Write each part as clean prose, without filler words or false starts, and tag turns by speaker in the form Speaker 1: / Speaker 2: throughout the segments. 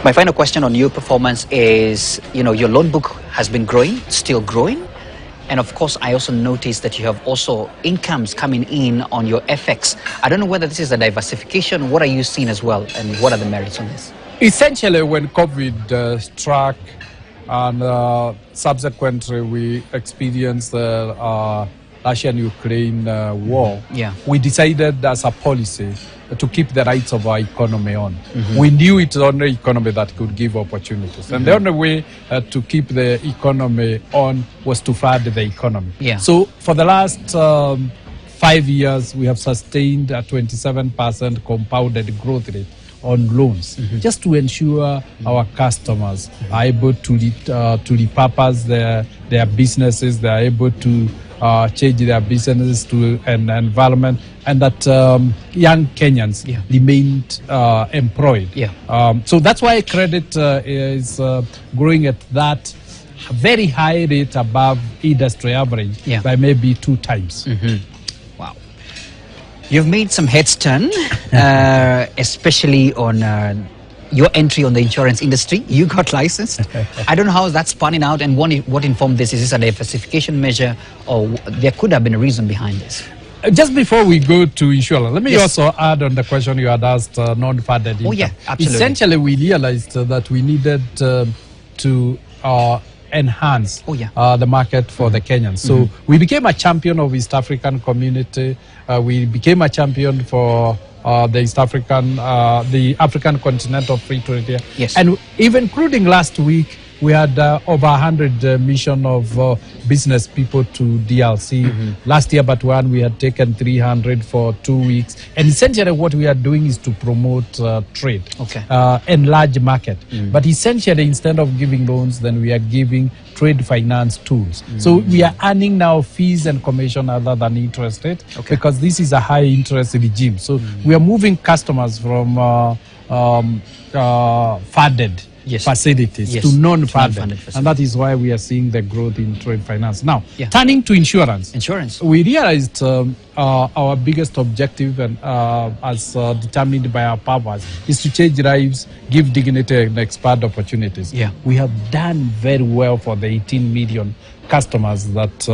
Speaker 1: My final question on your performance is, your loan book has been growing, still growing. And of course, I also noticed that you have also incomes coming in on your FX. I don't know whether this is a diversification. What are you seeing as well? And what are the merits on this?
Speaker 2: Essentially, when COVID struck and subsequently we experienced the Russian-Ukraine war, we decided as a policy to keep the rights of our economy on. We knew it's the only economy that could give opportunities. And the only way to keep the economy on was to flood the economy. So for the last 5 years, we have sustained a 27% compounded growth rate on loans, just to ensure our customers are able to repurpose their businesses, they are able to change their businesses to an environment, and that young Kenyans remained employed. So that's why credit is growing at that very high rate above industry average by maybe 2 times.
Speaker 1: Wow. You've made some heads turn, especially on your entry on the insurance industry. You got licensed. I don't know how that's panning out and what informed this. Is this a diversification measure, or there could have been a reason behind this?
Speaker 2: Just before we go to insurance, let me also add on the question you had asked, non-funded income.
Speaker 1: Oh yeah, absolutely.
Speaker 2: Essentially, we realized that we needed to enhance the market for the Kenyans. So we became a champion of East African community. We became a champion for the East African, the African Continental Free Trade Area. And even including last week, we had over 100 mission of business people to DRC. Last year, but one, we had taken 300 for 2 weeks. And essentially what we are doing is to promote trade, enlarge market. But essentially, instead of giving loans, then we are giving trade finance tools. So we are earning now fees and commission other than interest rate, because this is a high interest regime. So we are moving customers from funded facilities to non-funded, and that is why we are seeing the growth in trade finance. Now, turning to insurance, we realized our biggest objective, and as determined by our purpose, is to change lives, give dignity, and expand opportunities. We have done very well for the 18 million customers that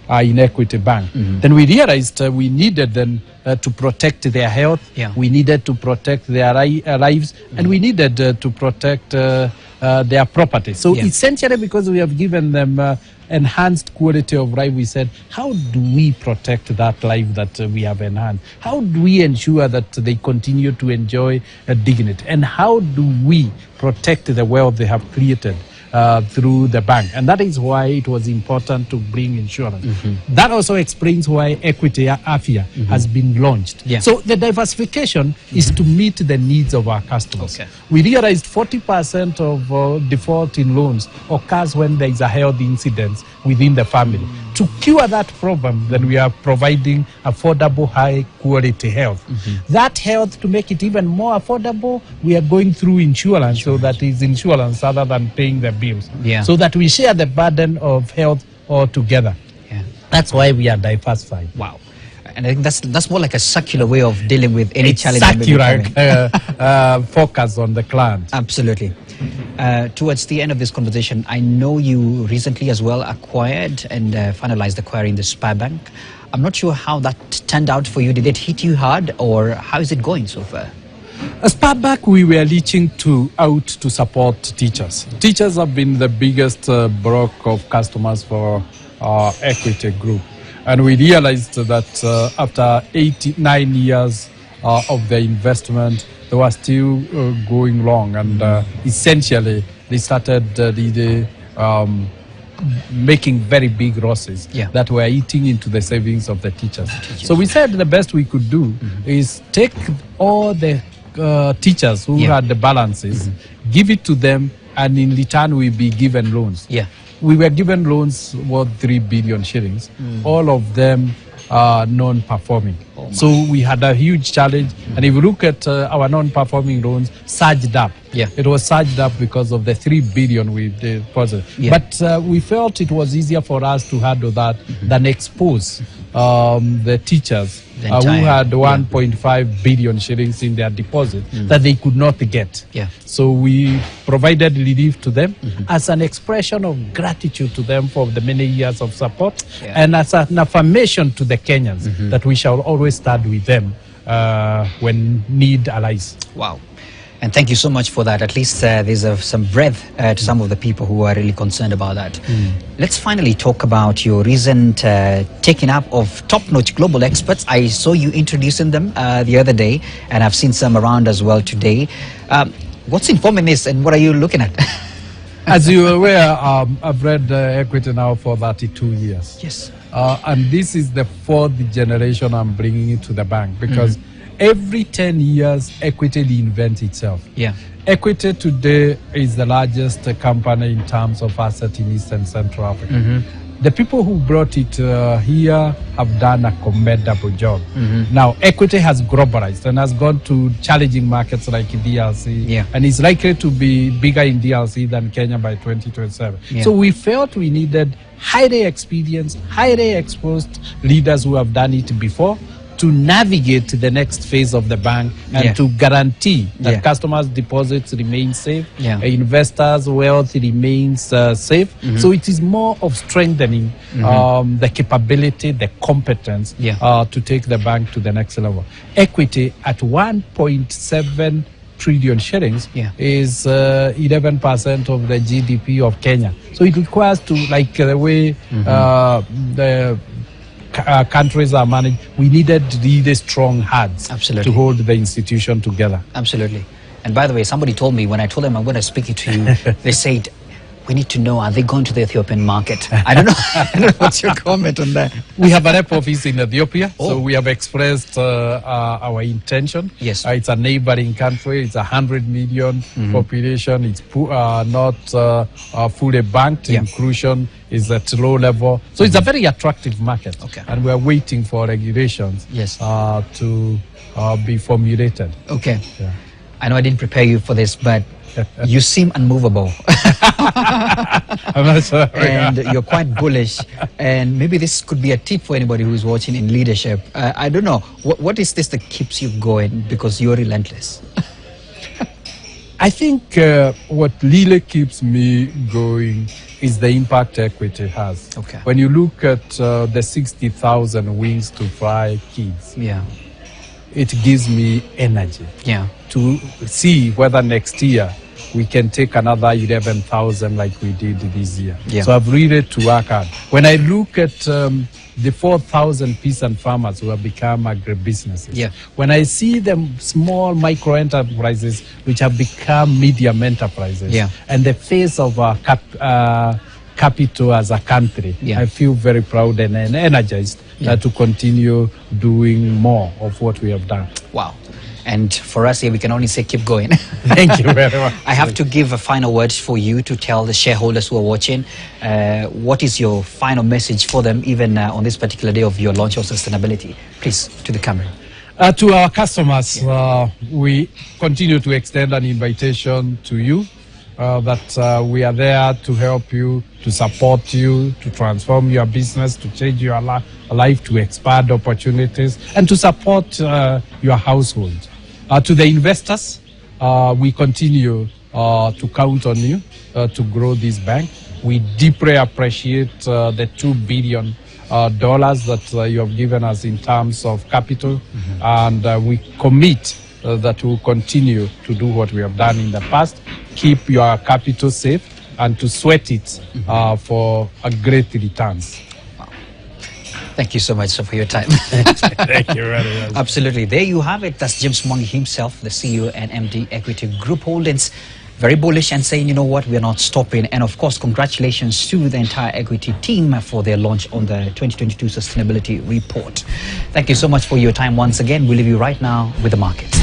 Speaker 2: are in Equity Bank. Then we realized we needed them to protect their health, we needed to protect their lives, and we needed to protect their property. So essentially, because we have given them enhanced quality of life, we said, how do we protect that life that we have enhanced? How do we ensure that they continue to enjoy dignity? And how do we protect the wealth they have created through the bank? And that is why it was important to bring insurance. That also explains why Equity Afia has been launched. So the diversification is to meet the needs of our customers. We realized 40% of default in loans occurs when there is a health incident within the family. To cure that problem, then we are providing affordable, high quality health. That health, to make it even more affordable, we are going through insurance, so that is insurance other than paying the bills. So that we share the burden of health all together. That's why we are diversified.
Speaker 1: Wow. And I think that's more like a circular way of dealing with any challenge.
Speaker 2: Focus on the client.
Speaker 1: Absolutely. Towards the end of this conversation, I know you recently as well acquired and finalized acquiring the Spy Bank. I'm not sure how that turned out for you. Did it hit you hard, or how is it going so far?
Speaker 2: As part back, we were reaching out to support teachers. Teachers have been the biggest block of customers for our Equity Group. And we realized that after 9 years of the investment, they were still going long. And essentially, they started making very big losses that were eating into the savings of the teachers. So we said the best we could do is take all the teachers who had the balances, give it to them, and in return we'll be given loans. We were given loans worth 3 billion shillings, all of them non-performing. So we had a huge challenge, and if you look at our non-performing loans, surged up. It was surged up because of the 3 billion we deposited. But we felt it was easier for us to handle that than expose the teachers who had 1.5 billion shillings in their deposit that they could not get. So we provided relief to them as an expression of gratitude to them for the many years of support and as an affirmation to the Kenyans that we shall always stand with them when need arise.
Speaker 1: Wow. And thank you so much for that. At least there's some breadth to some of the people who are really concerned about that. Let's finally talk about your recent taking up of top-notch global experts. I saw you introducing them the other day, and I've seen some around as well today. What's informing this, and what are you looking at?
Speaker 2: As you are aware, I've read equity now for 32 years.
Speaker 1: Yes.
Speaker 2: And this is the 4th generation I'm bringing into the bank because every 10 years, Equity reinvents itself. Equity today is the largest company in terms of asset in East and Central Africa. The people who brought it here have done a commendable job. Now, Equity has globalized and has gone to challenging markets like DRC, and is likely to be bigger in DRC than Kenya by 2027. So we felt we needed highly experienced, highly exposed leaders who have done it before to navigate the next phase of the bank and to guarantee that customers' deposits remain safe, investors' wealth remains safe. So it is more of strengthening the capability, the competence to take the bank to the next level. Equity at 1.7 trillion shillings is 11% of the GDP of Kenya. So it requires to, like the way the countries are managed, we needed really strong hands to hold the institution together.
Speaker 1: Absolutely. And by the way, somebody told me when I told them I'm going to speak it to you, they said, we need to know, are they going to the Ethiopian market? I don't know. I don't know. What's your comment on that?
Speaker 2: We have a rep office in Ethiopia, so we have expressed our intention.
Speaker 1: Yes.
Speaker 2: It's a neighboring country. It's 100 million population. It's not fully banked. Inclusion is at low level. So it's a very attractive market. And we're waiting for regulations to be formulated.
Speaker 1: Okay. I know I didn't prepare you for this, but you seem unmovable.
Speaker 2: I'm not sorry.
Speaker 1: And you're quite bullish. And maybe this could be a tip for anybody who's watching in leadership. I don't know. What is this that keeps you going? Because you're relentless.
Speaker 2: I think what really keeps me going is the impact Equity has. When you look at the 60,000 wings to fly kids, it gives me energy to see whether next year we can take another 11,000 like we did this year. So I've really to work hard. When I look at the 4,000 peasant farmers who have become agribusinesses, when I see them small micro enterprises which have become medium enterprises, and the face of our capital as a country, I feel very proud and energized to continue doing more of what we have done.
Speaker 1: Wow. And for us here, we can only say keep going.
Speaker 2: Thank you very much.
Speaker 1: I have to give a final word for you to tell the shareholders who are watching. What is your final message for them, even on this particular day of your launch of sustainability? Please, to the camera.
Speaker 2: To our customers, we continue to extend an invitation to you that we are there to help you, to support you, to transform your business, to change your life, to expand opportunities, and to support your household. To the investors, we continue to count on you to grow this bank. We deeply appreciate the $2 billion that you have given us in terms of capital, and we commit that we will continue to do what we have done in the past, keep your capital safe, and to sweat it for a great returns.
Speaker 1: Thank you so much for your time.
Speaker 2: Thank you very much.
Speaker 1: Absolutely. There you have it. That's James Mwangi himself, the CEO and MD Equity Group Holdings. Very bullish and saying, you know what, we're not stopping. And of course, congratulations to the entire Equity team for their launch on the 2022 Sustainability Report. Thank you so much for your time once again. We'll leave you right now with the market.